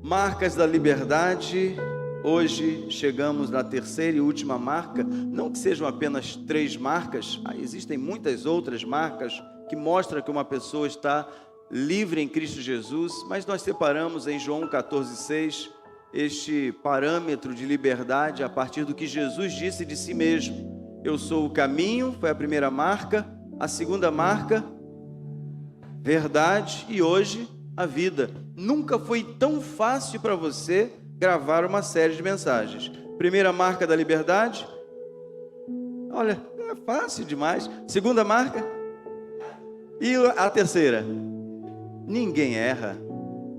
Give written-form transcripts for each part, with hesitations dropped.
Marcas da liberdade. Hoje chegamos na terceira e última marca. Não que sejam apenas 3 marcas, existem muitas outras marcas que mostram que uma pessoa está livre em Cristo Jesus, mas nós separamos em João 14,6 este parâmetro de liberdade a partir do que Jesus disse de si mesmo. Eu sou o caminho, foi a primeira marca. A segunda marca, verdade, e hoje a vida. Nunca foi tão fácil para você gravar uma série de mensagens. Primeira marca da liberdade, olha, é fácil demais. Segunda marca, e a terceira, ninguém erra.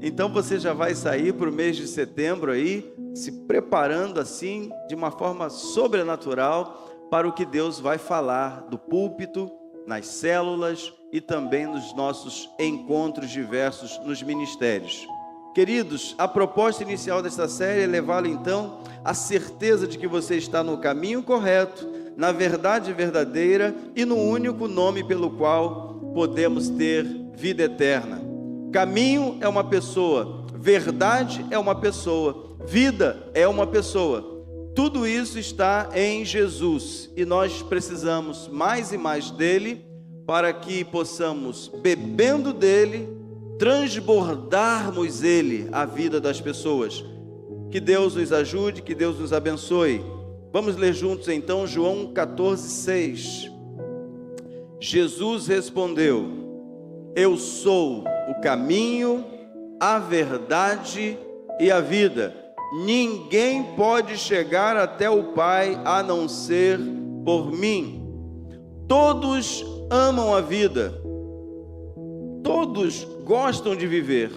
Então você já vai sair para o mês de setembro aí, se preparando assim, de uma forma sobrenatural, para o que Deus vai falar do púlpito, nas células e também nos nossos encontros diversos nos ministérios. Queridos, a proposta inicial desta série é levá-lo então à certeza de que você está no caminho correto, na verdade verdadeira e no único nome pelo qual podemos ter vida eterna. Caminho é uma pessoa, verdade é uma pessoa, vida é uma pessoa. Tudo isso está em Jesus e nós precisamos mais e mais dele para que possamos, bebendo dele, transbordarmos ele à vida das pessoas. Que Deus nos ajude, que Deus nos abençoe. Vamos ler juntos então João 14,6. Jesus respondeu: eu sou o caminho, a verdade e a vida. Ninguém pode chegar até o Pai a não ser por mim. Todos amam a vida, todos gostam de viver,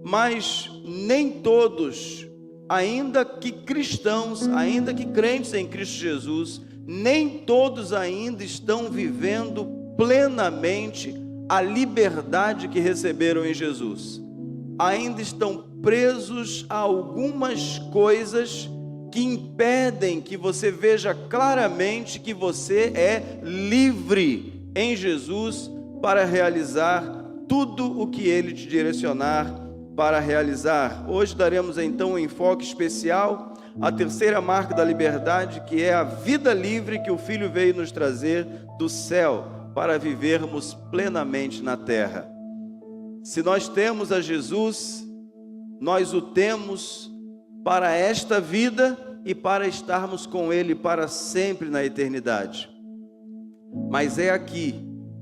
mas nem todos, ainda que cristãos, ainda que crentes em Cristo Jesus, nem todos ainda estão vivendo plenamente a liberdade que receberam em Jesus. Ainda estão presos a algumas coisas que impedem que você veja claramente que você é livre em Jesus para realizar tudo o que Ele te direcionar para realizar. Hoje daremos então um enfoque especial à terceira marca da liberdade, que é a vida livre que o Filho veio nos trazer do céu para vivermos plenamente na terra. Se nós temos a Jesus, nós o temos para esta vida e para estarmos com Ele para sempre na eternidade. Mas é aqui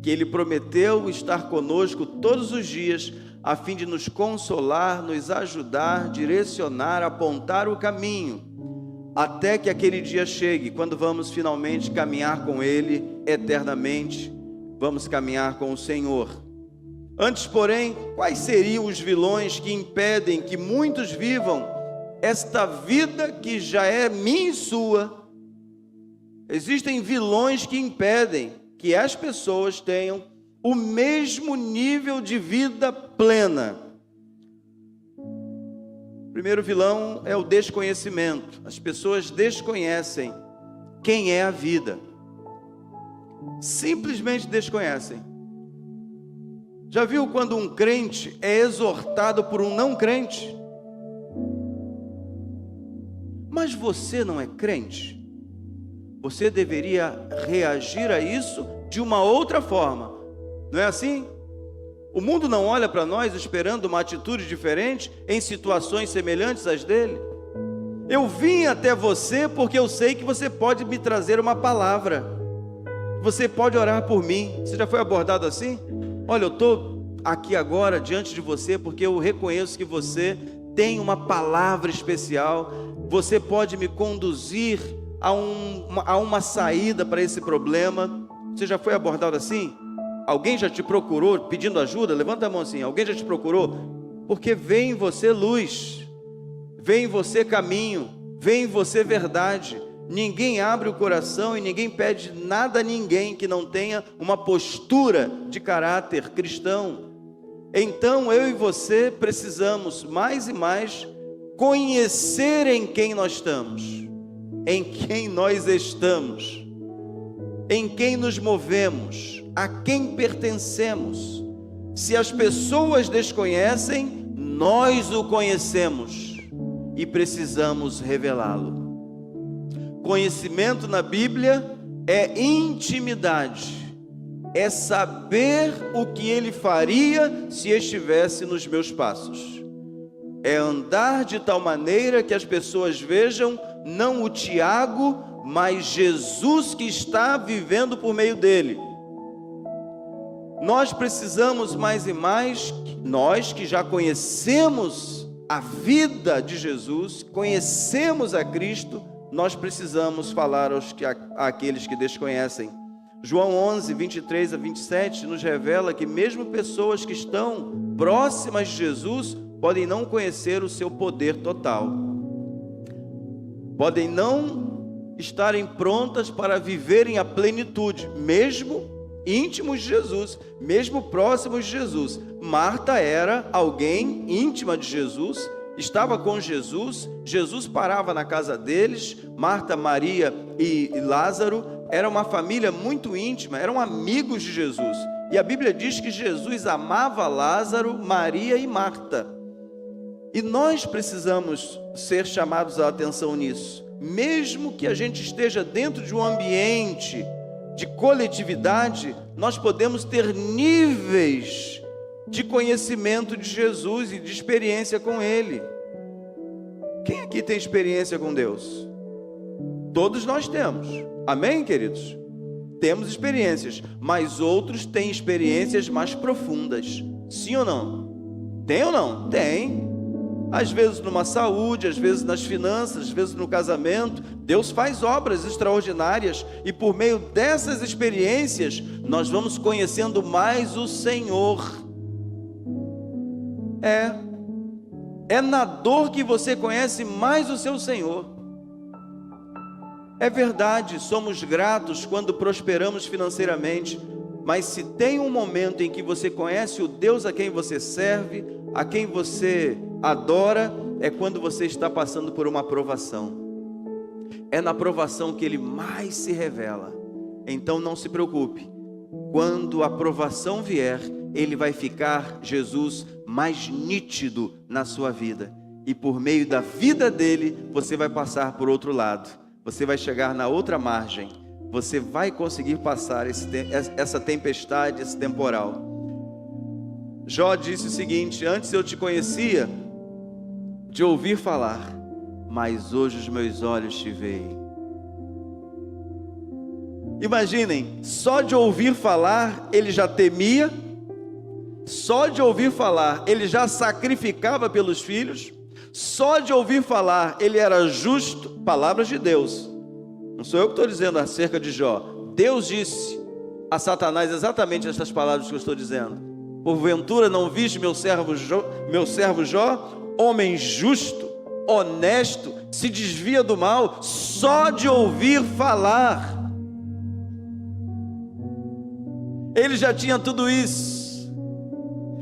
que Ele prometeu estar conosco todos os dias, a fim de nos consolar, nos ajudar, direcionar, apontar o caminho, até que aquele dia chegue, quando vamos finalmente caminhar com Ele eternamente, vamos caminhar com o Senhor. Antes, porém, quais seriam os vilões que impedem que muitos vivam esta vida que já é minha e sua? Existem vilões que impedem que as pessoas tenham o mesmo nível de vida plena. O primeiro vilão é o desconhecimento. As pessoas desconhecem quem é a vida. Simplesmente desconhecem. Já viu quando um crente é exortado por um não crente? Mas você não é crente? Você deveria reagir a isso de uma outra forma. Não é assim? O mundo não olha para nós esperando uma atitude diferente em situações semelhantes às dele. Eu vim até você porque eu sei que você pode me trazer uma palavra. Você pode orar por mim. Você já foi abordado assim? Olha, eu estou aqui agora diante de você porque eu reconheço que você tem uma palavra especial. Você pode me conduzir a uma saída para esse problema. Você já foi abordado assim? Alguém já te procurou pedindo ajuda? Levanta a mão assim. Alguém já te procurou? Porque vem em você luz, vem em você caminho, vem em você verdade. Ninguém abre o coração e ninguém pede nada a ninguém que não tenha uma postura de caráter cristão. Então eu e você precisamos mais e mais conhecer em quem nós estamos, em quem nós estamos, em quem nos movemos, a quem pertencemos. Se as pessoas desconhecem, nós o conhecemos e precisamos revelá-lo. Conhecimento na Bíblia é intimidade, é saber o que ele faria se estivesse nos meus passos, é andar de tal maneira que as pessoas vejam não o Tiago, mas Jesus que está vivendo por meio dele. Nós precisamos mais e mais, nós que já conhecemos a vida de Jesus, conhecemos a Cristo, nós precisamos falar àqueles que desconhecem. João 11, 23 a 27 nos revela que mesmo pessoas que estão próximas de Jesus podem não conhecer o seu poder total, podem não estarem prontas para viverem a plenitude, mesmo íntimos de Jesus, mesmo próximos de Jesus. Marta era alguém íntima de Jesus, estava com Jesus, Jesus parava na casa deles. Marta, Maria e Lázaro era uma família muito íntima, eram amigos de Jesus, e a Bíblia diz que Jesus amava Lázaro, Maria e Marta. E nós precisamos ser chamados a atenção nisso, mesmo que a gente esteja dentro de um ambiente de coletividade, nós podemos ter níveis de conhecimento de Jesus e de experiência com Ele. Quem aqui tem experiência com Deus? Todos nós temos, amém, queridos? Temos experiências, mas outros têm experiências mais profundas, sim ou não? Tem ou não? Tem. Às vezes numa saúde, às vezes nas finanças, às vezes no casamento. Deus faz obras extraordinárias, e por meio dessas experiências nós vamos conhecendo mais o Senhor. É na dor que você conhece mais o seu Senhor. É verdade, somos gratos quando prosperamos financeiramente, mas se tem um momento em que você conhece o Deus a quem você serve, a quem você adora, é quando você está passando por uma provação. É na provação que Ele mais se revela. Então não se preocupe, quando a provação vier, Ele vai ficar, Jesus, mais nítido na sua vida, e por meio da vida dele, você vai passar por outro lado, você vai chegar na outra margem, você vai conseguir passar essa tempestade, esse temporal. Jó disse o seguinte: antes eu te conhecia de ouvir falar, mas hoje os meus olhos te veem. Imaginem, só de ouvir falar ele já temia, só de ouvir falar ele já sacrificava pelos filhos, só de ouvir falar ele era justo. Palavras de Deus, não sou eu que estou dizendo acerca de Jó. Deus disse a Satanás exatamente estas palavras que eu estou dizendo: porventura não viste meu servo Jó, homem justo, honesto, se desvia do mal? Só de ouvir falar, ele já tinha tudo isso.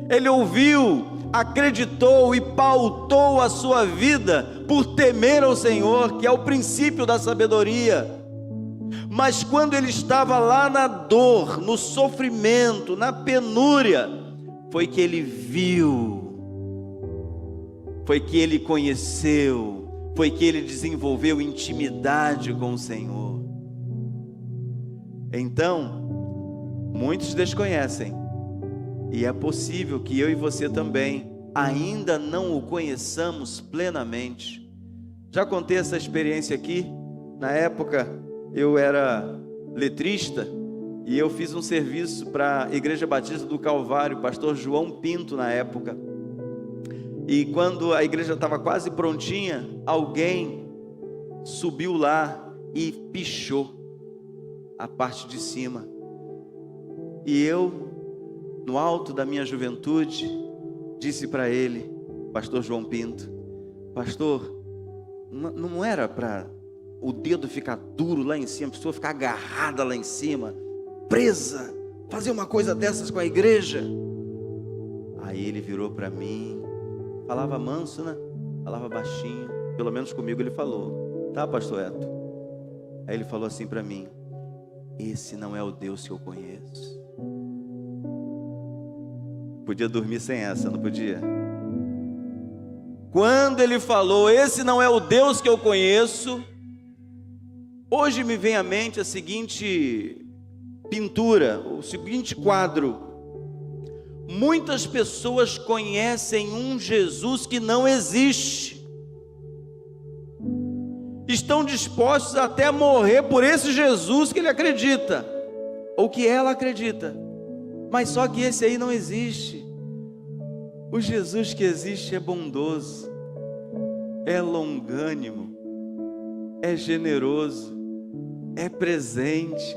Ele ouviu, acreditou e pautou a sua vida por temer ao Senhor, que é o princípio da sabedoria. Mas quando ele estava lá na dor, no sofrimento, na penúria, foi que ele viu, foi que ele conheceu, foi que ele desenvolveu intimidade com o Senhor. Então, muitos desconhecem, e é possível que eu e você também ainda não o conheçamos plenamente. Já contei essa experiência aqui. Na época eu era letrista e eu fiz um serviço para a Igreja Batista do Calvário, pastor João Pinto na época. E quando a igreja estava quase prontinha, alguém subiu lá e pichou a parte de cima. E eu, no alto da minha juventude, disse para ele, pastor João Pinto: pastor, não era para o dedo ficar duro lá em cima, a pessoa ficar agarrada lá em cima, presa, fazer uma coisa dessas com a igreja? Aí ele virou para mim, falava manso, né? Falava baixinho, pelo menos comigo ele falou: tá, pastor Eto? Aí ele falou assim para mim: esse não é o Deus que eu conheço. Podia dormir sem essa, não podia? quando ele falou, esse não é o Deus que eu conheço, hoje me vem à mente a seguinte pintura, o seguinte quadro. Muitas pessoas conhecem um Jesus que não existe, estão dispostos até a morrer por esse Jesus que ele acredita, ou que ela acredita, mas só que esse aí não existe. O Jesus que existe é bondoso, é longânimo, é generoso, é presente,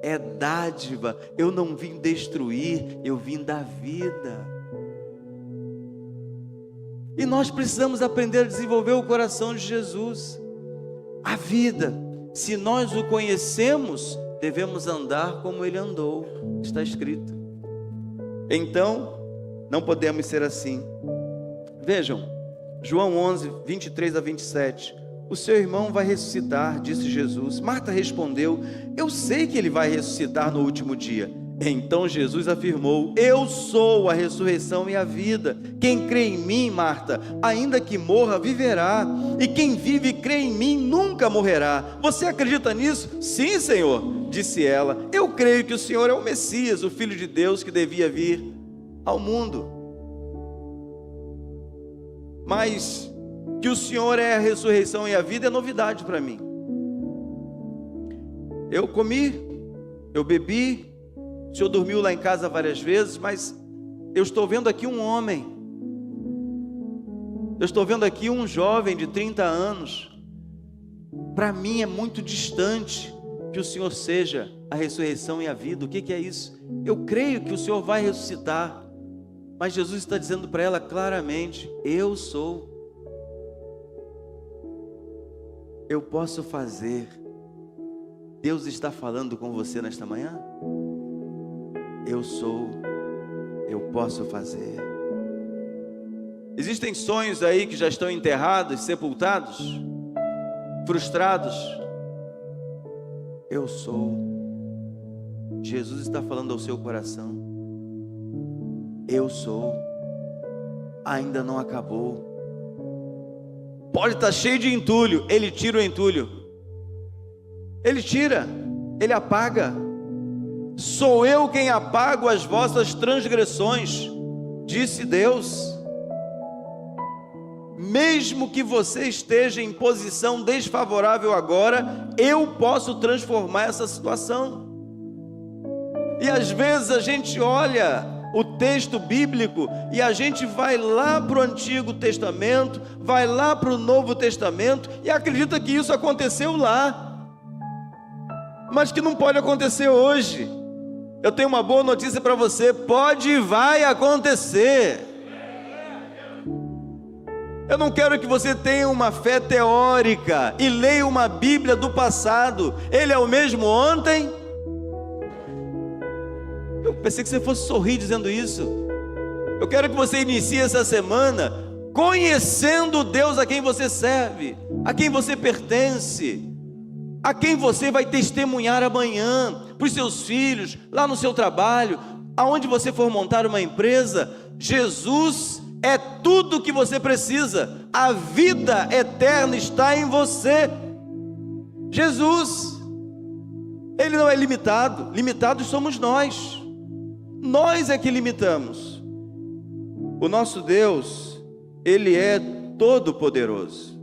é dádiva. Eu não vim destruir, eu vim dar vida. E nós precisamos aprender a desenvolver o coração de Jesus. A vida, se nós o conhecemos, devemos andar como ele andou, está escrito. Então, não podemos ser assim. Vejam, João 11, 23 a 27. O seu irmão vai ressuscitar, disse Jesus. Marta respondeu, eu sei que ele vai ressuscitar no último dia. Então Jesus afirmou, eu sou a ressurreição e a vida. Quem crê em mim, Marta, ainda que morra, viverá. E quem vive e crê em mim, nunca morrerá. Você acredita nisso? Sim, Senhor, disse ela. Eu creio que o Senhor é o Messias, o Filho de Deus que devia vir ao mundo. Mas que o Senhor é a ressurreição e a vida é novidade para mim. Eu comi, eu bebi, o Senhor dormiu lá em casa várias vezes, mas eu estou vendo aqui um homem, eu estou vendo aqui um jovem de 30 anos. Para mim é muito distante que o Senhor seja a ressurreição e a vida. O que é isso? Eu creio que o Senhor vai ressuscitar, mas Jesus está dizendo para ela claramente, eu sou. Eu posso fazer. Deus está falando com você nesta manhã? Eu sou, eu posso fazer. Existem sonhos aí que já estão enterrados, sepultados, frustrados. Eu sou. Jesus está falando ao seu coração. Eu sou. Ainda não acabou. Pode estar cheio de entulho, ele tira o entulho. Ele tira, ele apaga. Sou eu quem apago as vossas transgressões, disse Deus. Mesmo que você esteja em posição desfavorável agora, eu posso transformar essa situação. E às vezes a gente olha o texto bíblico e a gente vai lá para o Antigo Testamento, vai lá para o Novo Testamento e acredita que isso aconteceu lá, mas que não pode acontecer hoje. Eu tenho uma boa notícia para você, pode e vai acontecer. Eu não quero que você tenha uma fé teórica e leia uma Bíblia do passado. Ele é o mesmo ontem. Eu pensei que você fosse sorrir dizendo isso. Eu quero que você inicie essa semana conhecendo o Deus a quem você serve, a quem você pertence, a quem você vai testemunhar amanhã, para os seus filhos, lá no seu trabalho, aonde você for montar uma empresa. Jesus é tudo o que você precisa. A vida eterna está em você. Jesus, Ele não é limitado. Limitados somos nós. Nós é que limitamos. O nosso Deus, Ele é todo poderoso.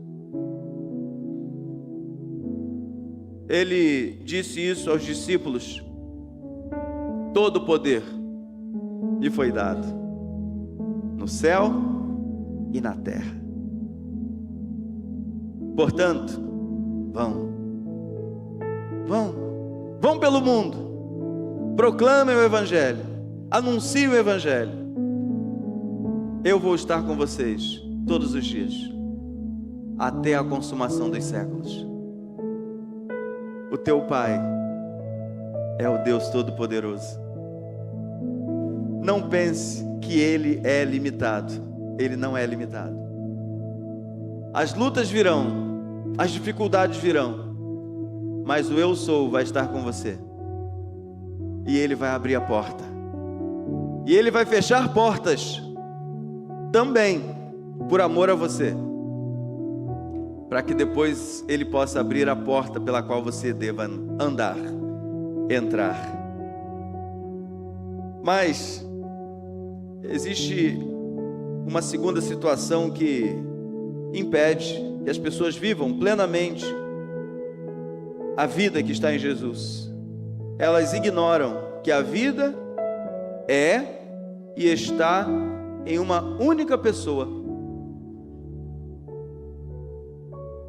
Ele disse isso aos discípulos: todo poder lhe foi dado, no céu e na terra. Portanto, vão pelo mundo, proclamem o Evangelho, anunciem o Evangelho. Eu vou estar com vocês todos os dias, até a consumação dos séculos. O teu Pai é o Deus Todo-Poderoso. Não pense que Ele é limitado. Ele não é limitado. As lutas virão, as dificuldades virão, mas o Eu Sou vai estar com você. E Ele vai abrir a porta. E Ele vai fechar portas também, por amor a você, para que depois Ele possa abrir a porta pela qual você deva andar, entrar. Mas existe uma segunda situação que impede que as pessoas vivam plenamente a vida que está em Jesus. Elas ignoram que a vida é e está em uma única pessoa.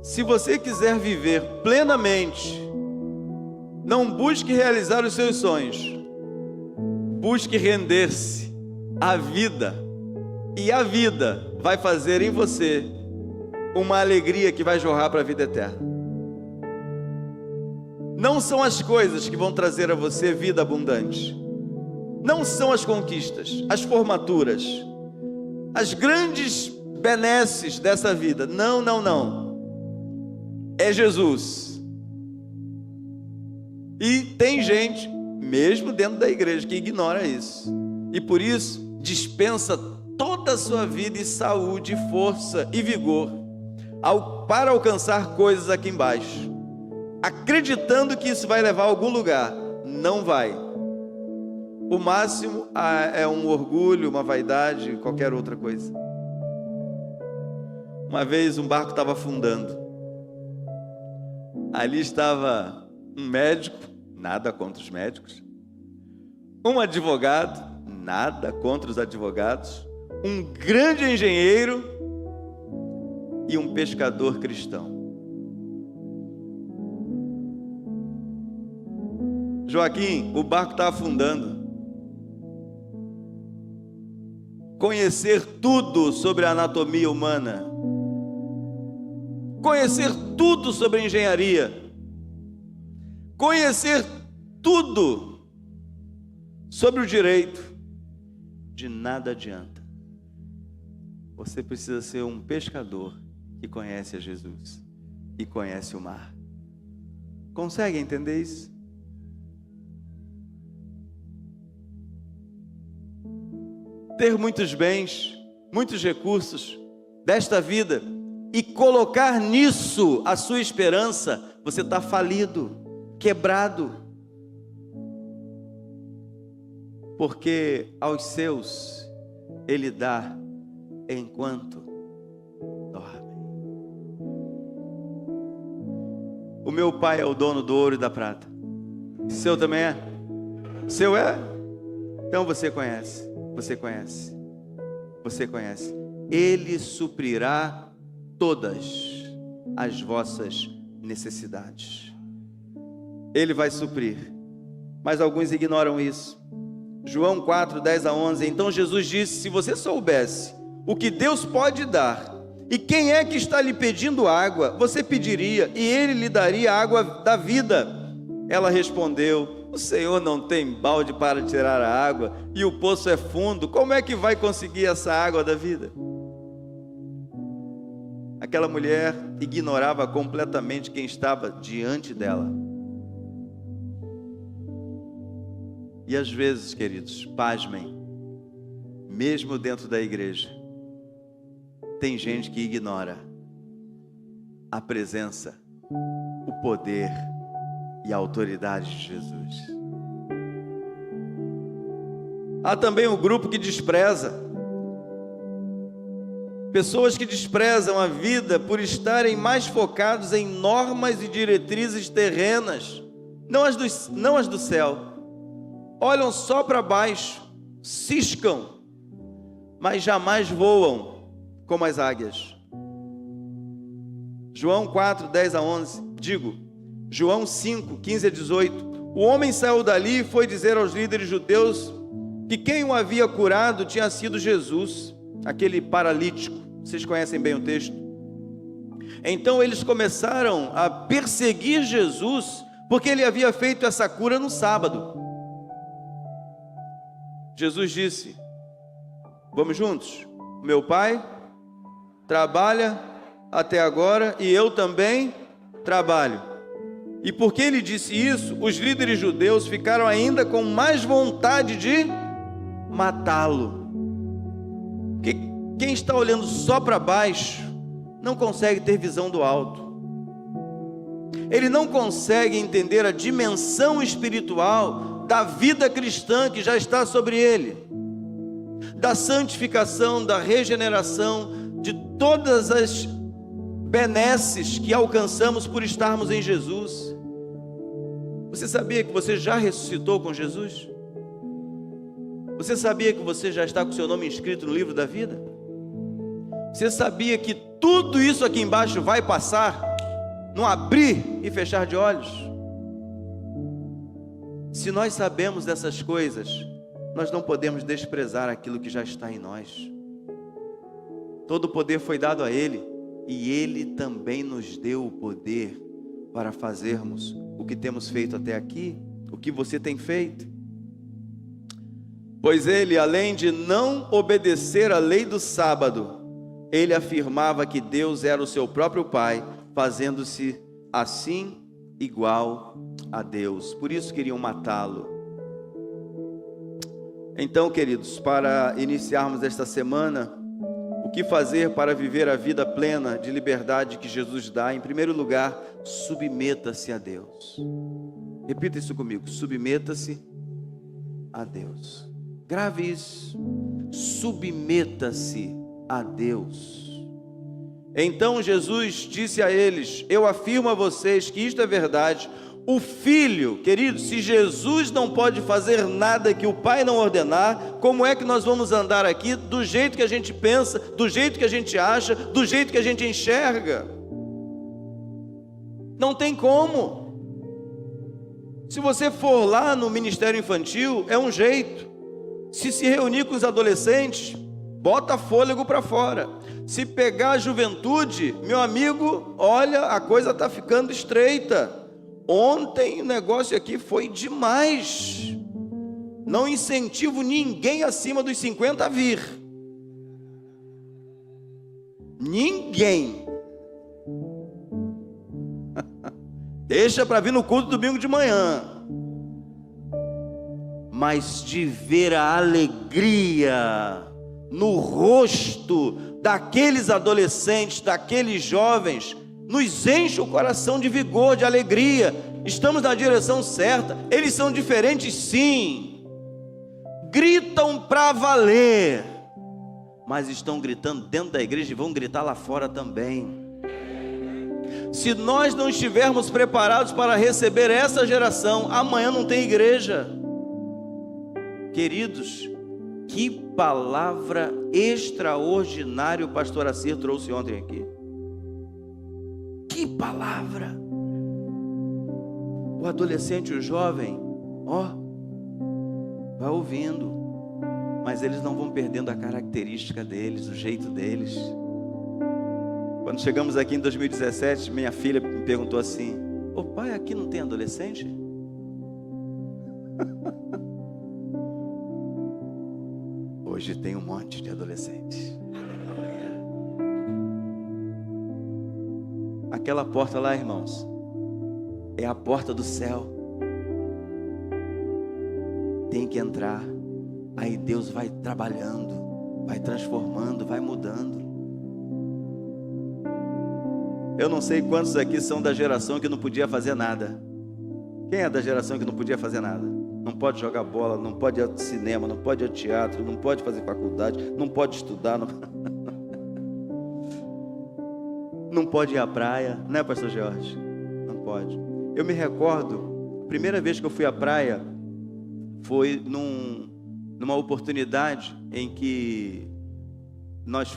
Se você quiser viver plenamente, não busque realizar os seus sonhos, busque render-se à vida, e a vida vai fazer em você uma alegria que vai jorrar para a vida eterna. Não são as coisas que vão trazer a você vida abundante, não são as conquistas, as formaturas, as grandes benesses dessa vida, não, é Jesus. E tem gente, mesmo dentro da igreja, que ignora isso, e por isso dispensa toda a sua vida e saúde, força e vigor para alcançar coisas aqui embaixo, acreditando que isso vai levar a algum lugar. Não vai. O máximo é um orgulho, uma vaidade, qualquer outra coisa. Uma vez um barco estava afundando. Ali estava um médico, nada contra os médicos, um advogado, nada contra os advogados, um grande engenheiro e um pescador cristão. Joaquim, o barco está afundando. Conhecer tudo sobre a anatomia humana, conhecer tudo sobre engenharia, conhecer tudo sobre o direito, de nada adianta. Você precisa ser um pescador que conhece a Jesus e conhece o mar. Consegue entender isso? Ter muitos bens, muitos recursos desta vida e colocar nisso a sua esperança, você está falido, quebrado. Porque aos seus Ele dá enquanto dorme. O meu Pai é o dono do ouro e da prata. Seu também é? Seu é? Então você conhece. Você conhece. Você conhece. Ele suprirá todas as vossas necessidades. Ele vai suprir. Mas alguns ignoram isso. João 4, 10 a 11. Então Jesus disse: se você soubesse o que Deus pode dar, e quem é que está lhe pedindo água, você pediria, e Ele lhe daria a água da vida. Ela respondeu: o Senhor não tem balde para tirar a água, e o poço é fundo, como é que vai conseguir essa água da vida? Aquela mulher ignorava completamente quem estava diante dela. E às vezes, queridos, pasmem, mesmo dentro da igreja, tem gente que ignora a presença, o poder e a autoridade de Jesus. Há também um grupo que despreza, pessoas que desprezam a vida por estarem mais focados em normas e diretrizes terrenas, não as do céu. Olham só para baixo, ciscam, mas jamais voam como as águias. João 4, 10 a 11, João 5, 15 a 18. O homem saiu dali e foi dizer aos líderes judeus que quem o havia curado tinha sido Jesus, aquele paralítico. Vocês conhecem bem o texto. Então eles começaram a perseguir Jesus, porque ele havia feito essa cura no sábado. Jesus disse: vamos juntos? Meu Pai trabalha até agora e eu também trabalho. E porque ele disse isso, os líderes judeus ficaram ainda com mais vontade de matá-lo. Porque Quem está olhando só para baixo não consegue ter visão do alto. Ele não consegue entender a dimensão espiritual da vida cristã que já está sobre ele, da santificação, da regeneração, de todas as benesses que alcançamos por estarmos em Jesus. Você sabia que você já ressuscitou com Jesus? Você sabia que você já está com seu nome inscrito no livro da vida? Você sabia que tudo isso aqui embaixo vai passar, num abrir e fechar de olhos? Se nós sabemos dessas coisas, nós não podemos desprezar aquilo que já está em nós. Todo o poder foi dado a Ele, e Ele também nos deu o poder para fazermos o que temos feito até aqui, o que você tem feito. Pois Ele, além de não obedecer à lei do sábado, Ele afirmava que Deus era o seu próprio Pai, fazendo-se assim igual a Deus. Por isso queriam matá-lo. Então, queridos, para iniciarmos esta semana, o que fazer para viver a vida plena de liberdade que Jesus dá? Em primeiro lugar, submeta-se a Deus. Repita isso comigo: submeta-se a Deus. Grave isso: submeta-se a Deus. Então Jesus disse a eles: eu afirmo a vocês que isto é verdade. O Filho, querido, se Jesus não pode fazer nada que o Pai não ordenar, como é que nós vamos andar aqui do jeito que a gente pensa, do jeito que a gente acha, do jeito que a gente enxerga? Não tem como. Se você for lá no ministério infantil, é um jeito. Se reunir com os adolescentes, bota fôlego para fora. Se pegar a juventude, meu amigo, olha, a coisa está ficando estreita. Ontem o negócio aqui foi demais. Não incentivo ninguém acima dos 50 a vir. Ninguém. Deixa para vir no culto domingo de manhã. Mas de ver a alegria no rosto daqueles adolescentes, daqueles jovens, nos enche o coração de vigor, de alegria. Estamos na direção certa. Eles são diferentes, sim. Gritam para valer, mas estão gritando dentro da igreja e vão gritar lá fora também. Se nós não estivermos preparados para receber essa geração, amanhã não tem igreja. Queridos, que palavra extraordinária o pastor Assir trouxe ontem aqui. Que palavra! O adolescente, o jovem, vai ouvindo, mas eles não vão perdendo a característica deles, o jeito deles. Quando chegamos aqui em 2017, minha filha me perguntou assim: ô pai, aqui não tem adolescente? Hoje tem um monte de adolescentes. Aquela porta lá, irmãos, é a porta do céu. Tem que entrar. Aí Deus vai trabalhando, vai transformando, vai mudando. Eu não sei quantos aqui são da geração que não podia fazer nada. Quem é da geração que não podia fazer nada? Não pode jogar bola, não pode ir ao cinema, não pode ir ao teatro, não pode fazer faculdade, não pode estudar, não pode ir à praia, né, pastor Jorge? Não pode. Eu me recordo, a primeira vez que eu fui à praia foi numa oportunidade em que nós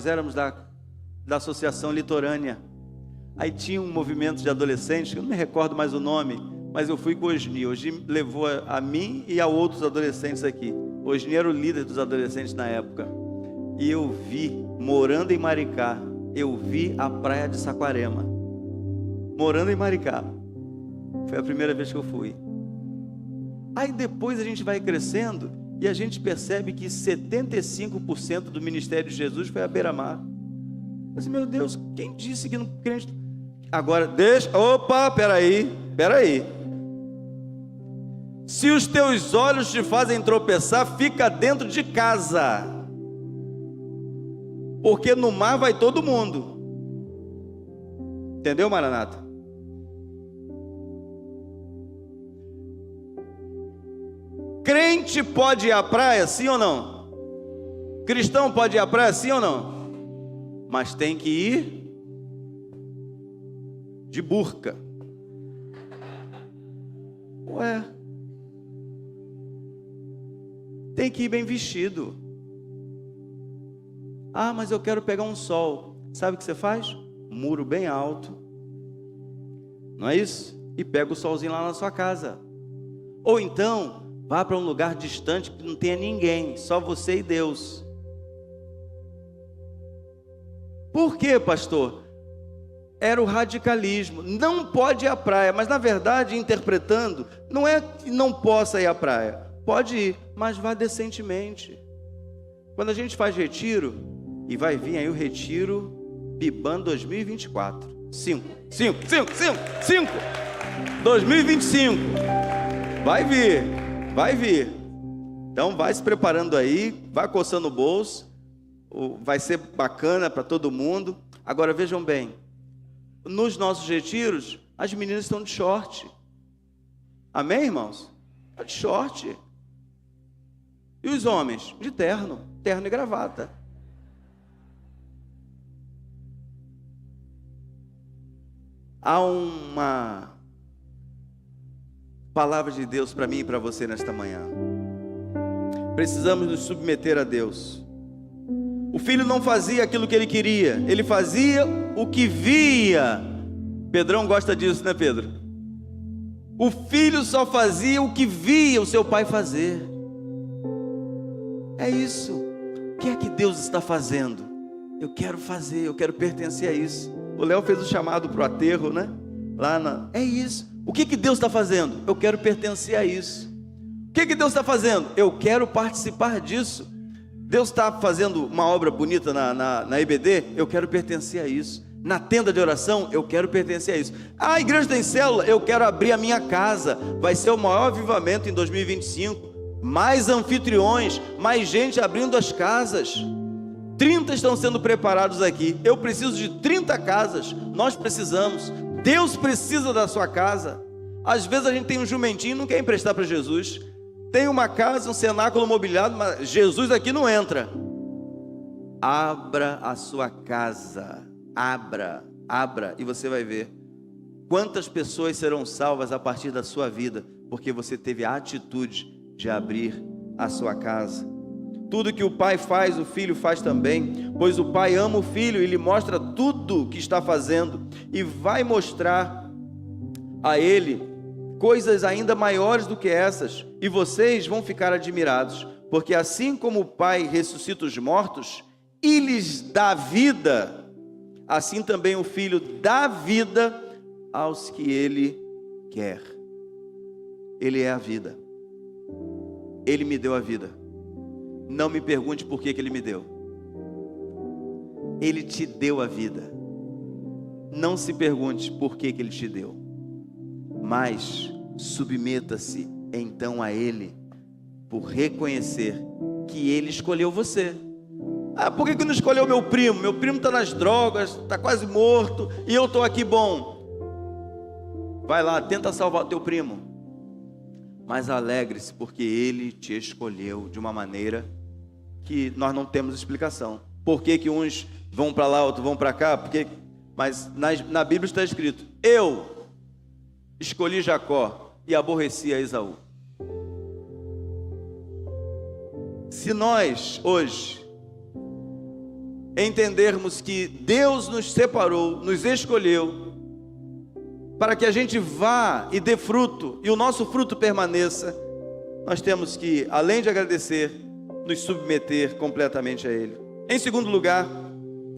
éramos da Associação Litorânea. Aí tinha um movimento de adolescentes, eu não me recordo mais o nome, mas eu fui com o Osni. O Osni levou a mim e a outros adolescentes aqui. O Osni era o líder dos adolescentes na época. E eu vi, morando em Maricá, eu vi a praia de Saquarema, morando em Maricá. Foi a primeira vez que eu fui. Aí depois a gente vai crescendo e a gente percebe que 75% do ministério de Jesus foi à beira-mar. Mas, meu Deus, quem disse que não crente? Agora, peraí. Se os teus olhos te fazem tropeçar, fica dentro de casa. porque no mar vai todo mundo. Entendeu, Maranata? Crente pode ir à praia, sim ou não? Cristão pode ir à praia, sim ou não? Mas tem que ir de burca. Ué, tem que ir bem vestido. Ah, mas eu quero pegar um sol. Sabe o que você faz? Muro bem alto, não é isso? E pega o solzinho lá na sua casa. Ou então, vá para um lugar distante que não tenha ninguém, só você e Deus. Por quê, pastor? Era o radicalismo. Não pode ir à praia, mas na verdade, interpretando, não é que não possa ir à praia. Pode ir, mas vá decentemente. Quando a gente faz retiro, e vai vir aí o retiro Biban 2024. 2025. Vai vir. Então vai se preparando aí, vai coçando o bolso. Vai ser bacana para todo mundo. Agora vejam bem, nos nossos retiros, as meninas estão de short. Amém, irmãos? Estão de short. E os homens? De terno e gravata. Há uma palavra de Deus para mim e para você nesta manhã. Precisamos nos submeter a Deus. O filho não fazia aquilo que ele queria, ele fazia o que via. Pedrão gosta disso, né, Pedro? O filho só fazia o que via o seu pai fazer. É isso. O que é que Deus está fazendo? Eu quero fazer, eu quero pertencer a isso. O Léo fez o chamado para o aterro, né? É isso. O que Deus está fazendo? Eu quero pertencer a isso. O que Deus está fazendo? Eu quero participar disso. Deus está fazendo uma obra bonita na EBD? Eu quero pertencer a isso. Na tenda de oração? Eu quero pertencer a isso. A igreja tem célula? Eu quero abrir a minha casa. Vai ser o maior avivamento em 2025. Mais anfitriões, mais gente abrindo as casas. 30 estão sendo preparados aqui. Eu preciso de 30 casas. Nós precisamos. Deus precisa da sua casa. Às vezes a gente tem um jumentinho e não quer emprestar para Jesus. Tem uma casa, um cenáculo mobiliado, mas Jesus aqui não entra. Abra a sua casa. Abra e você vai ver quantas pessoas serão salvas a partir da sua vida, porque você teve a atitude de abrir a sua casa. Tudo que o pai faz, o filho faz também, pois o pai ama o filho e lhe mostra tudo o que está fazendo, e vai mostrar a ele coisas ainda maiores do que essas, e vocês vão ficar admirados, porque assim como o pai ressuscita os mortos e lhes dá vida, assim também o filho dá vida aos que ele quer. Ele é a vida. Ele me deu a vida. Não me pergunte por que ele me deu. Ele te deu a vida. Não se pergunte por que ele te deu. Mas submeta-se então a ele, por reconhecer que ele escolheu você. Ah, por que não escolheu meu primo? Meu primo está nas drogas, está quase morto, e eu estou aqui bom. Vai lá, tenta salvar o teu primo. Mas alegre-se, porque ele te escolheu de uma maneira que nós não temos explicação. Por que uns vão para lá, outros vão para cá? Mas na Bíblia está escrito: eu escolhi Jacó e aborreci a Esaú. Se nós hoje entendermos que Deus nos separou, nos escolheu, para que a gente vá e dê fruto, e o nosso fruto permaneça, nós temos que, além de agradecer, nos submeter completamente a Ele. Em segundo lugar,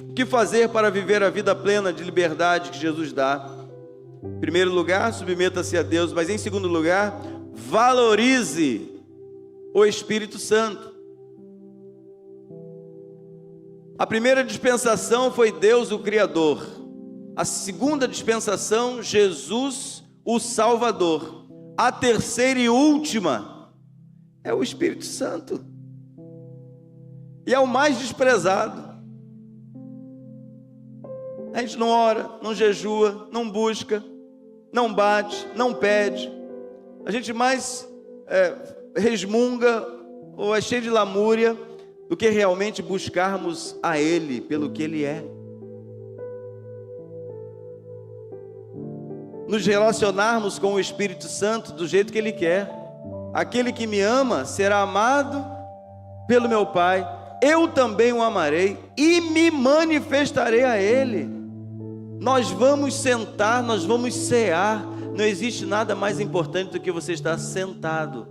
o que fazer para viver a vida plena de liberdade que Jesus dá? Em primeiro lugar, submeta-se a Deus, mas em segundo lugar, valorize o Espírito Santo. A primeira dispensação foi Deus o Criador. A segunda dispensação, Jesus o Salvador. A terceira e última é o Espírito Santo. E é o mais desprezado. gente não ora, não jejua, não busca, não bate, não pede. A gente mais resmunga ou é cheio de lamúria do que realmente buscarmos a Ele pelo que Ele é. Nos relacionarmos com o Espírito Santo do jeito que Ele quer. Aquele que me ama será amado pelo meu Pai, eu também o amarei e me manifestarei a Ele. Nós vamos sentar, nós vamos cear. Não existe nada mais importante do que você estar sentado,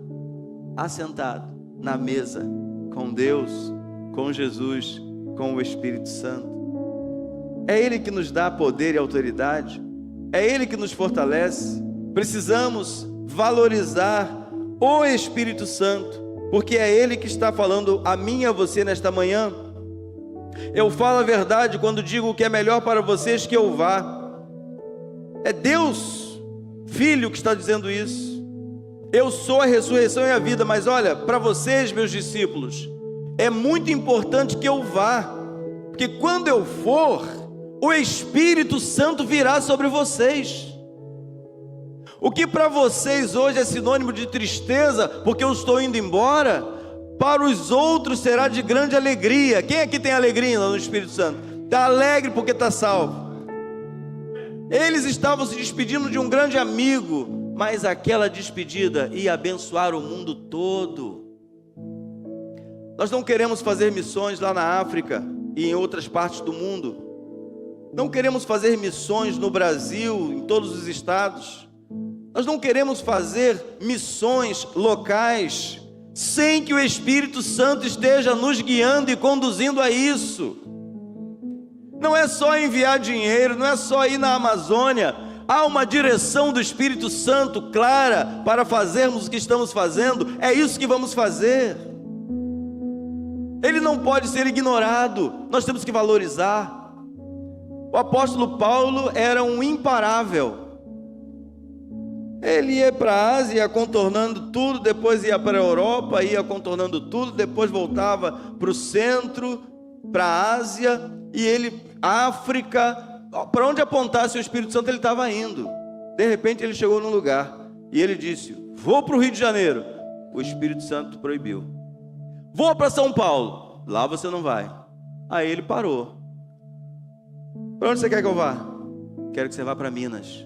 assentado na mesa com Deus, com Jesus, com o Espírito Santo. É Ele que nos dá poder e autoridade, é Ele que nos fortalece. Precisamos valorizar o Espírito Santo, porque é Ele que está falando a mim e a você nesta manhã. Eu falo a verdade quando digo que é melhor para vocês que eu vá. É Deus Filho que está dizendo isso. Eu sou a ressurreição e a vida. Mas olha, para vocês, meus discípulos, é muito importante que eu vá, porque quando eu for, o Espírito Santo virá sobre vocês. O que para vocês hoje é sinônimo de tristeza, porque eu estou indo embora, para os outros será de grande alegria. Quem aqui tem alegria no Espírito Santo? Está alegre porque está salvo. Eles estavam se despedindo de um grande amigo, mas aquela despedida ia abençoar o mundo todo. Nós não queremos fazer missões lá na África e em outras partes do mundo. Não queremos fazer missões no Brasil, em todos os estados. Nós não queremos fazer missões locais sem que o Espírito Santo esteja nos guiando e conduzindo a isso. Não é só enviar dinheiro, não é só ir na Amazônia. Há uma direção do Espírito Santo clara para fazermos o que estamos fazendo. É isso que vamos fazer. Ele não pode ser ignorado, nós temos que valorizar. O apóstolo Paulo era um imparável. Ele ia para a Ásia, ia contornando tudo, depois ia para a Europa, ia contornando tudo, depois voltava para o centro, para a Ásia, e ele, África, para onde apontasse o Espírito Santo ele estava indo. De repente ele chegou num lugar, e ele disse, vou para o Rio de Janeiro. O Espírito Santo proibiu. Vou para São Paulo. Lá você não vai. Aí ele parou. Para onde você quer que eu vá? Quero que você vá para Minas.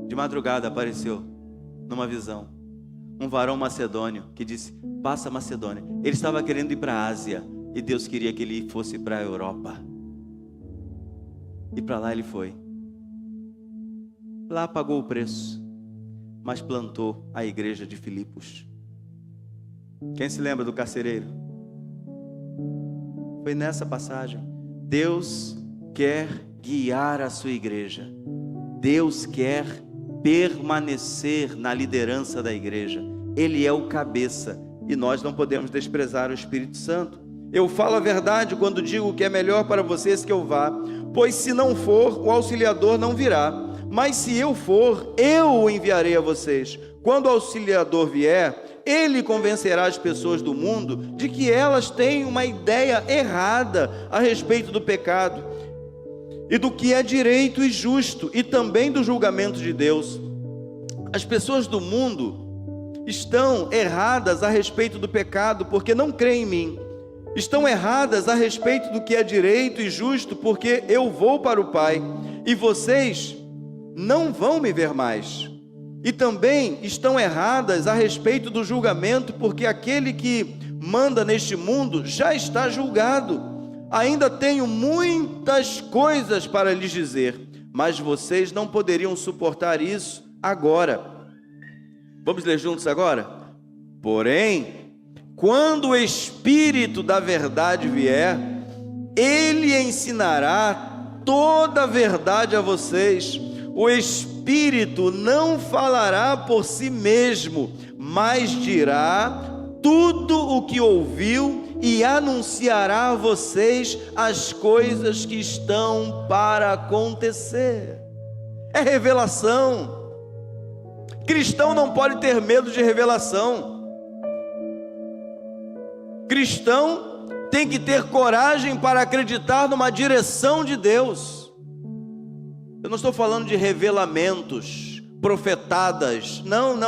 De madrugada apareceu, numa visão, um varão macedônio que disse, passa a Macedônia. Ele estava querendo ir para a Ásia, e Deus queria que ele fosse para a Europa. E para lá ele foi. Lá pagou o preço, mas plantou a igreja de Filipos. Quem se lembra do carcereiro? Foi nessa passagem. Deus quer guiar a sua igreja. Deus quer permanecer na liderança da igreja. Ele é o cabeça e nós não podemos desprezar o Espírito Santo. Eu falo a verdade quando digo que é melhor para vocês que eu vá, pois se não for, o auxiliador não virá, mas se eu for, eu o enviarei a vocês. Quando o auxiliador vier, ele convencerá as pessoas do mundo de que elas têm uma ideia errada a respeito do pecado e do que é direito e justo, e também do julgamento de Deus. As pessoas do mundo estão erradas a respeito do pecado, porque não creem em mim. Estão erradas a respeito do que é direito e justo, porque eu vou para o Pai, e vocês não vão me ver mais. E também estão erradas a respeito do julgamento, porque aquele que manda neste mundo já está julgado. Ainda tenho muitas coisas para lhes dizer, mas vocês não poderiam suportar isso agora. Vamos ler juntos agora? Porém, quando o Espírito da verdade vier, Ele ensinará toda a verdade a vocês. O Espírito não falará por si mesmo, mas dirá tudo o que ouviu e anunciará a vocês as coisas que estão para acontecer. É revelação. Cristão não pode ter medo de revelação. Cristão tem que ter coragem para acreditar numa direção de Deus. Eu não estou falando de revelamentos, profetadas, não.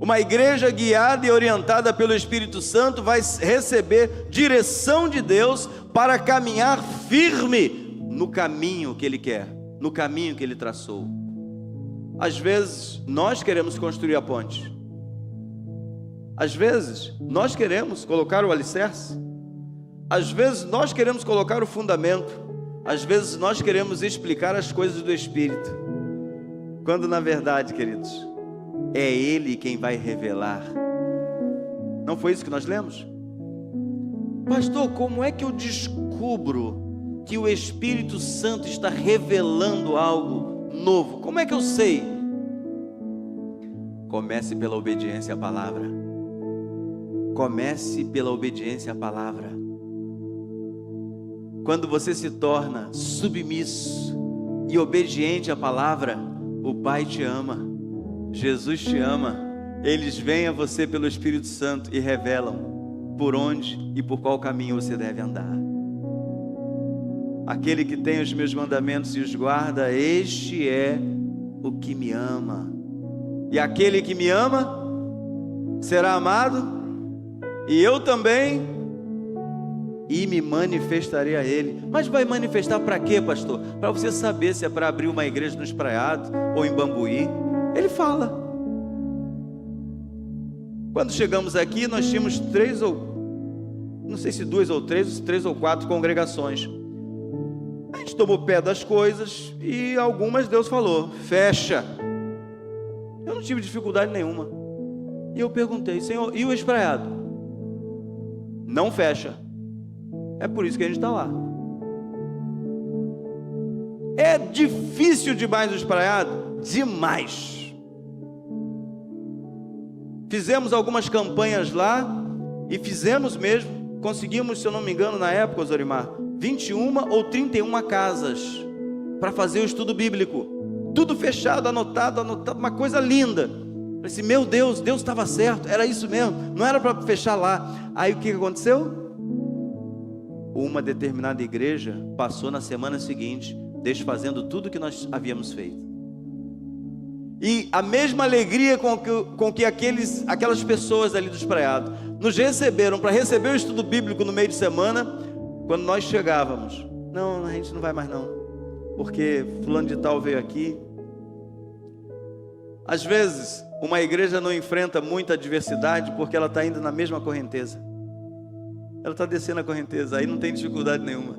Uma igreja guiada e orientada pelo Espírito Santo vai receber direção de Deus para caminhar firme no caminho que Ele quer, no caminho que Ele traçou. Às vezes nós queremos construir a ponte, às vezes nós queremos colocar o alicerce, às vezes nós queremos colocar o fundamento, às vezes nós queremos explicar as coisas do Espírito, quando na verdade, queridos, é Ele quem vai revelar. Não foi isso que nós lemos? Pastor, como é que eu descubro que o Espírito Santo está revelando algo novo? Como é que eu sei? Comece pela obediência à palavra. Comece pela obediência à palavra. Quando você se torna submisso e obediente à palavra, o Pai te ama, Jesus te ama. Eles vêm a você pelo Espírito Santo e revelam por onde e por qual caminho você deve andar. Aquele que tem os meus mandamentos e os guarda, este é o que me ama. E aquele que me ama será amado, e eu também, e me manifestarei a Ele. Mas vai manifestar para quê, pastor? Para você saber se é para abrir uma igreja no Espraiado ou em Bambuí. Ele fala. Quando chegamos aqui, nós tínhamos 3 ou 4 congregações. A gente tomou pé das coisas e algumas Deus falou, fecha. Eu não tive dificuldade nenhuma. E eu perguntei, Senhor, e o Espraiado? Não fecha. É por isso que a gente está lá. É difícil demais o Espraiado? Demais. Fizemos algumas campanhas lá, e fizemos mesmo, conseguimos, se eu não me engano, na época, Zorimar, 21 ou 31 casas, para fazer o estudo bíblico, tudo fechado, anotado, uma coisa linda. Eu disse, meu Deus, Deus estava certo, era isso mesmo, não era para fechar lá. Aí o que aconteceu? Uma determinada igreja passou na semana seguinte, desfazendo tudo que nós havíamos feito. E a mesma alegria com que aquelas pessoas ali do Espraiado nos receberam para receber o estudo bíblico no meio de semana, quando nós chegávamos, não, a gente não vai mais não, porque fulano de tal veio aqui. Às vezes uma igreja não enfrenta muita adversidade porque ela está indo na mesma correnteza, ela está descendo a correnteza, aí não tem dificuldade nenhuma.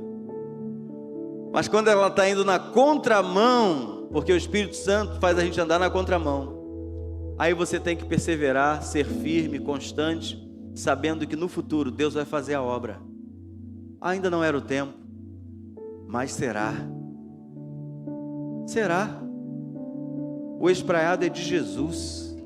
Mas quando ela está indo na contramão, porque o Espírito Santo faz a gente andar na contramão, aí você tem que perseverar, ser firme, constante, sabendo que no futuro Deus vai fazer a obra. Ainda não era o tempo, mas será. O Espraiado é de Jesus,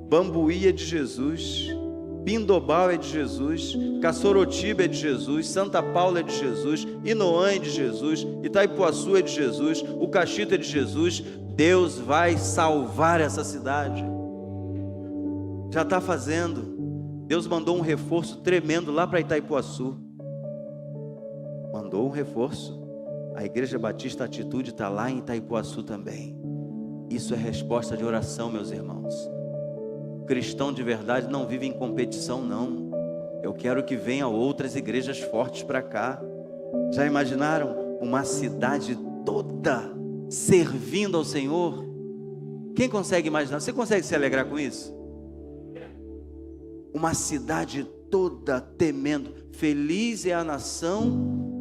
Bambuí é de Jesus, Pindobal é de Jesus, Caçorotiba é de Jesus, Santa Paula é de Jesus, Inoã é de Jesus, Itaipuaçu é de Jesus, o Caxito é de Jesus. Deus vai salvar essa cidade, já está fazendo. Deus mandou um reforço tremendo lá para Itaipuaçu, mandou um reforço. A Igreja Batista Atitude está lá em Itaipuaçu também. Isso é resposta de oração, meus irmãos. Cristão de verdade não vive em competição, não. Eu quero que venham outras igrejas fortes para cá. Já imaginaram uma cidade toda servindo ao Senhor? Quem consegue imaginar? Você consegue se alegrar com isso? Uma cidade toda temendo. Feliz é a nação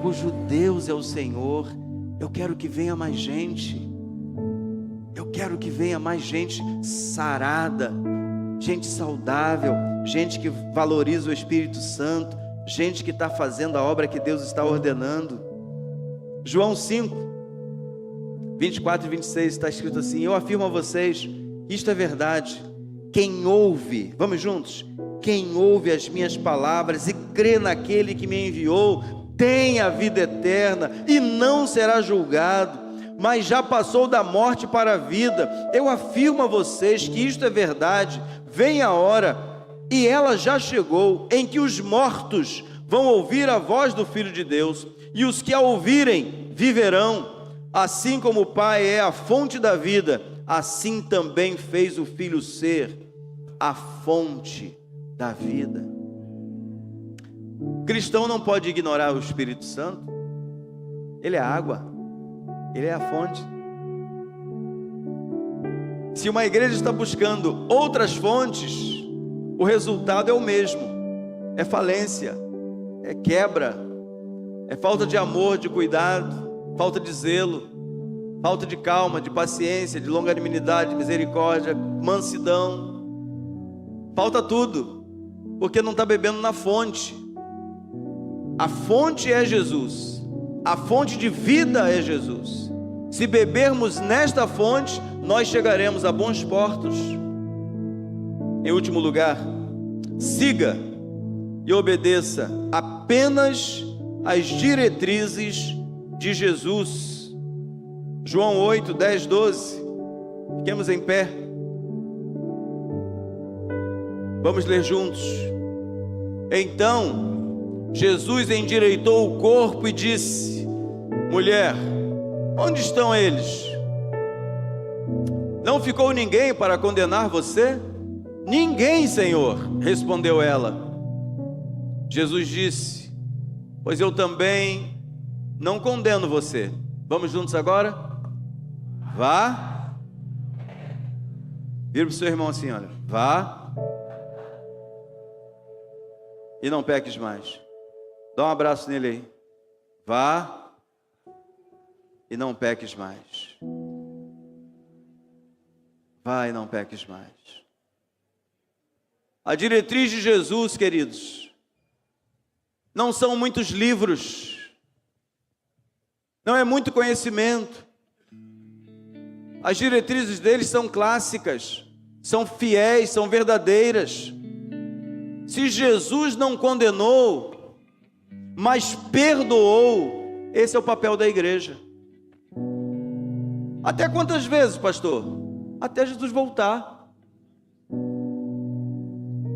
cujo Deus é o Senhor. Eu quero que venha mais gente. Eu quero que venha mais gente sarada, gente saudável, gente que valoriza o Espírito Santo, gente que está fazendo a obra que Deus está ordenando. João 5, 24 e 26 está escrito assim: eu afirmo a vocês, isto é verdade, quem ouve, vamos juntos, quem ouve as minhas palavras e crê naquele que me enviou, tem a vida eterna e não será julgado, mas já passou da morte para a vida. Eu afirmo a vocês que isto é verdade. Vem a hora e ela já chegou, em que os mortos vão ouvir a voz do Filho de Deus, e os que a ouvirem viverão. Assim como o Pai é a fonte da vida, assim também fez o Filho ser a fonte da vida. O cristão não pode ignorar o Espírito Santo. Ele é a água, ele é a fonte. Se uma igreja está buscando outras fontes, o resultado é o mesmo: é falência, é quebra, é falta de amor, de cuidado, falta de zelo, falta de calma, de paciência, de longanimidade, de misericórdia, mansidão. Falta tudo, porque não está bebendo na fonte. A fonte é Jesus, a fonte de vida é Jesus. Se bebermos nesta fonte, nós chegaremos a bons portos. Em último lugar, siga e obedeça apenas as diretrizes de Jesus. João 8, 10, 12. Fiquemos em pé. Vamos ler juntos. Então, Jesus endireitou o corpo e disse: mulher, onde estão eles? Não ficou ninguém para condenar você? Ninguém, Senhor, respondeu ela. Jesus disse: pois eu também não condeno você. Vamos juntos agora? Vá. Vira para o seu irmão assim, olha. Vá e não peques mais. Dá um abraço nele aí. Vá e não peques mais. Vá e não peques mais. A diretriz de Jesus, queridos, não são muitos livros, não é muito conhecimento. As diretrizes deles são clássicas, são fiéis, são verdadeiras. Se Jesus não condenou, mas perdoou, esse é o papel da igreja. Até quantas vezes, pastor? Até Jesus voltar.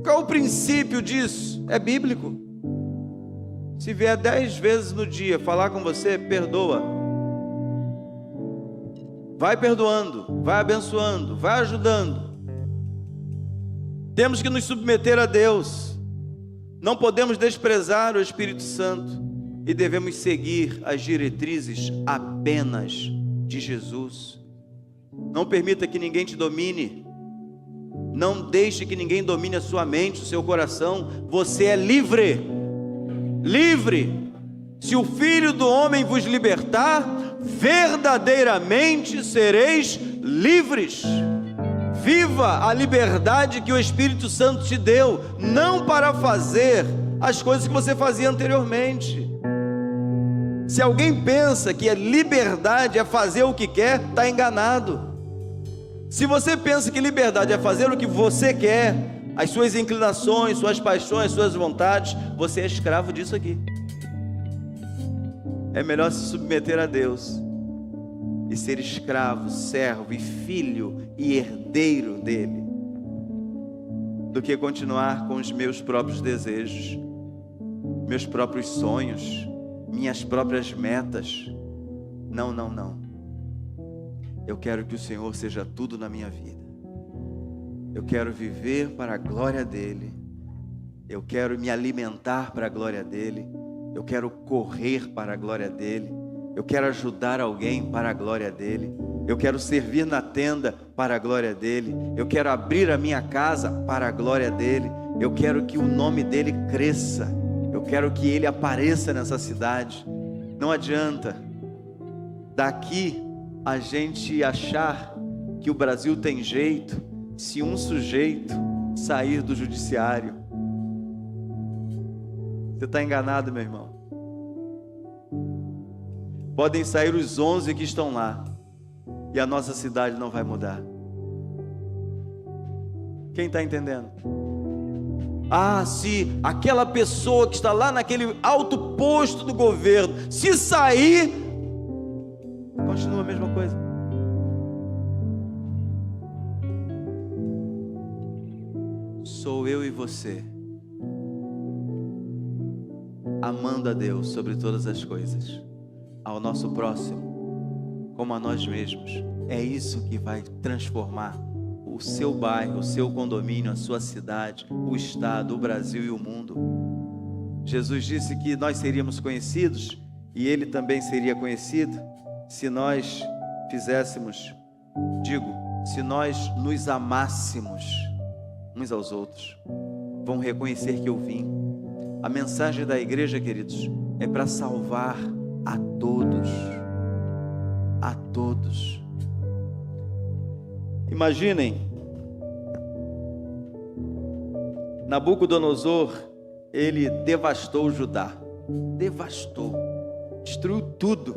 Qual é o princípio disso? É bíblico. Se vier 10 vezes no dia falar com você, perdoa. Vai perdoando, vai abençoando, vai ajudando. Temos que nos submeter a Deus. Não podemos desprezar o Espírito Santo e devemos seguir as diretrizes apenas de Jesus. Não permita que ninguém te domine. Não deixe que ninguém domine a sua mente, o seu coração. Você é livre. Livre. Se o Filho do Homem vos libertar, verdadeiramente sereis livres. Viva a liberdade que o Espírito Santo te deu, não para fazer as coisas que você fazia anteriormente. Se alguém pensa que a liberdade é fazer o que quer, está enganado. Se você pensa que liberdade é fazer o que você quer, as suas inclinações, suas paixões, suas vontades, você é escravo disso aqui. É melhor se submeter a Deus e ser escravo, servo e filho e herdeiro dele, do que continuar com os meus próprios desejos, meus próprios sonhos, minhas próprias metas. Não, não, não. Eu quero que o Senhor seja tudo na minha vida. Eu quero viver para a glória dele. Eu quero me alimentar para a glória dele. Eu quero correr para a glória dele. Eu quero ajudar alguém para a glória dele. Eu quero servir na tenda para a glória dele. Eu quero abrir a minha casa para a glória dele. Eu quero que o nome dele cresça. Eu quero que ele apareça nessa cidade. Não adianta daqui a gente achar que o Brasil tem jeito se um sujeito sair do judiciário. Você está enganado, meu irmão. Podem sair os 11 que estão lá e a nossa cidade não vai mudar. Quem está entendendo? Ah, se aquela pessoa que está lá naquele alto posto do governo, se sair, continua a mesma coisa. Sou sou eu e você, amando a Deus sobre todas as coisas, ao nosso próximo como a nós mesmos. É isso que vai transformar o seu bairro, o seu condomínio, a sua cidade, o estado, o Brasil e o mundo. Jesus disse que nós seríamos conhecidos, e Ele também seria conhecido, se nós fizéssemos, se nós nos amássemos uns aos outros. Vão reconhecer que eu vim. A mensagem da igreja, queridos, é para salvar a todos. A todos. Imaginem, Nabucodonosor, ele devastou Judá. Devastou. Destruiu tudo.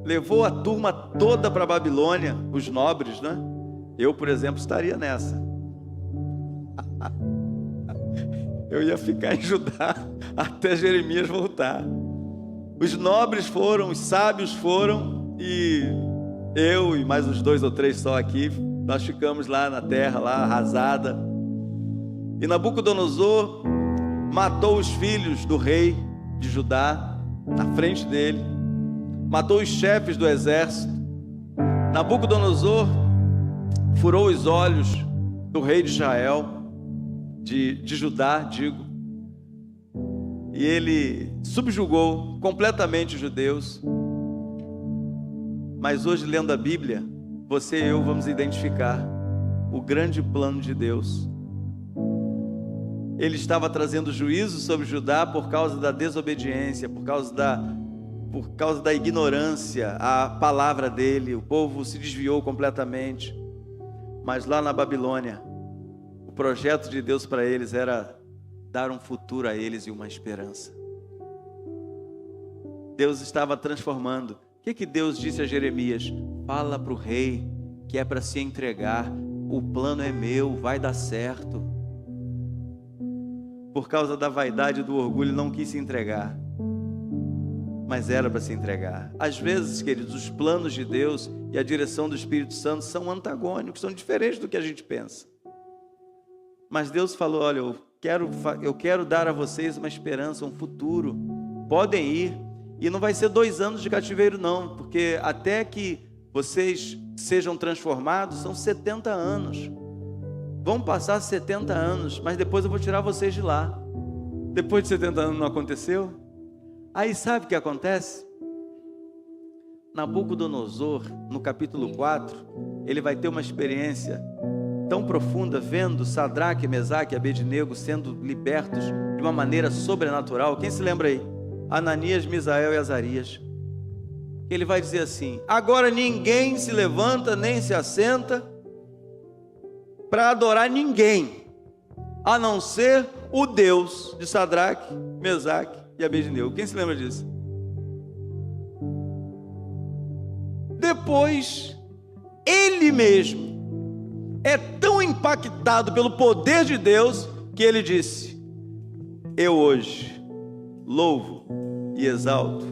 Levou a turma toda para a Babilônia, os nobres, né? Eu, por exemplo, estaria nessa. Eu ia ficar em Judá até Jeremias voltar. Os nobres foram, os sábios foram, e eu e mais uns 2 ou 3 só aqui, nós ficamos lá na terra, lá arrasada. E Nabucodonosor matou os filhos do rei de Judá na frente dele, matou os chefes do exército. Nabucodonosor furou os olhos do rei de Israel, de Judá, e ele subjugou completamente os judeus. Mas hoje, lendo a Bíblia, você e eu vamos identificar o grande plano de Deus. Ele estava trazendo juízo sobre Judá por causa da desobediência, por causa da ignorância à palavra dele. O povo se desviou completamente. Mas lá na Babilônia, o projeto de Deus para eles era dar um futuro a eles e uma esperança. Deus estava transformando. O que Deus disse a Jeremias? Fala para o rei que é para se entregar. O plano é meu, vai dar certo. Por causa da vaidade e do orgulho, não quis se entregar. Mas era para se entregar. Às vezes, queridos, os planos de Deus e a direção do Espírito Santo são antagônicos, são diferentes do que a gente pensa. Mas Deus falou, olha, eu quero dar a vocês uma esperança, um futuro. Podem ir. E não vai ser 2 anos de cativeiro não, porque até que vocês sejam transformados, são 70 anos. Vão passar 70 anos, mas depois eu vou tirar vocês de lá. Depois de 70 anos não aconteceu? Aí sabe o que acontece? Nabucodonosor, no capítulo 4, ele vai ter uma experiência tão profunda, vendo Sadraque, Mesaque e Abednego sendo libertos de uma maneira sobrenatural. Quem se lembra aí? Ananias, Misael e Azarias. Ele vai dizer assim: agora ninguém se levanta nem se assenta para adorar ninguém, a não ser o Deus de Sadraque, Mesaque e Abednego. Quem se lembra disso? Depois, ele mesmo é tão impactado pelo poder de Deus que ele disse: eu hoje louvo e exalto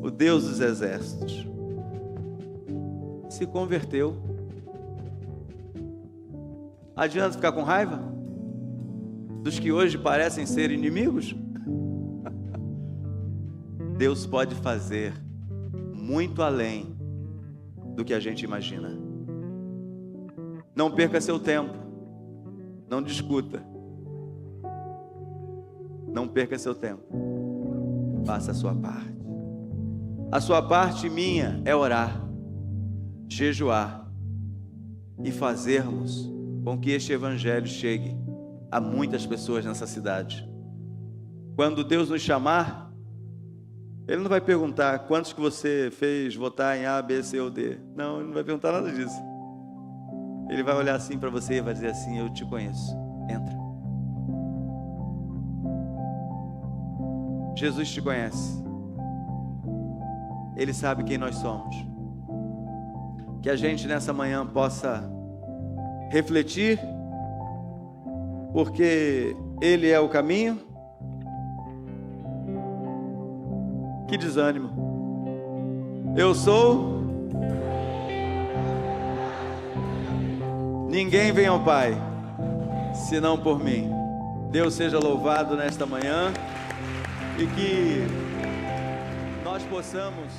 o Deus dos exércitos. Se converteu. Adianta ficar com raiva dos que hoje parecem ser inimigos? Deus pode fazer muito além do que a gente imagina. Não perca seu tempo. Não discuta. Não perca seu tempo. Faça a sua parte. A sua parte, minha, é orar, jejuar e fazermos com que este evangelho chegue a muitas pessoas nessa cidade. Quando Deus nos chamar, Ele não vai perguntar quantos que você fez votar em A, B, C ou D. Não, Ele não vai perguntar nada disso. Ele vai olhar assim para você e vai dizer assim: eu te conheço, entra. Jesus te conhece. Ele sabe quem nós somos. Que a gente nessa manhã possa refletir, porque Ele é o caminho. Que desânimo. Eu sou. Ninguém vem ao Pai senão por mim. Deus seja louvado nesta manhã e que nós possamos